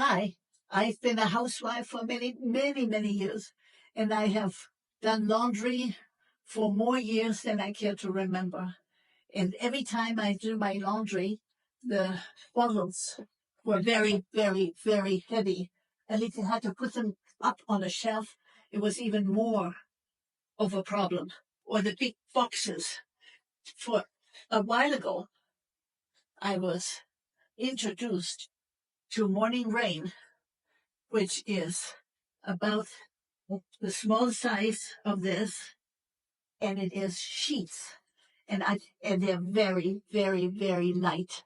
Hi, I've been a housewife for many, many, many years, and I have done laundry for more years than I care to remember. And every time I do my laundry, the bottles were very, very, very heavy. And if you had to put them up on a shelf, it was even more of a problem. Or the big boxes. For a while ago, I was introduced to Morning Rain, which is about the small size of this, and it is sheets, and they're very, very, very light.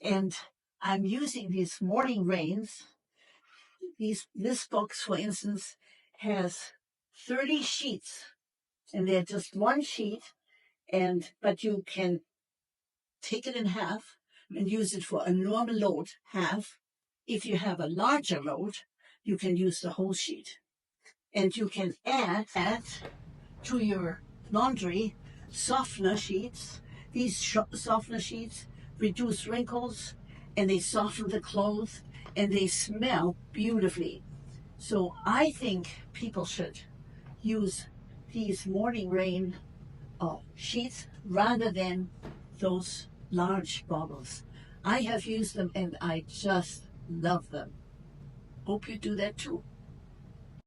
And I'm using these Morning Rains. This box, for instance, has 30 sheets, and they're just one sheet, but you can take it in half and use it for a normal load, half. If you have a larger load, you can use the whole sheet. And you can add to your laundry softener sheets. These softener sheets reduce wrinkles, and they soften the clothes, and they smell beautifully. So I think people should use these Morning Rain sheets rather than those large bottles. I have used them and I just love them. Hope you do that too.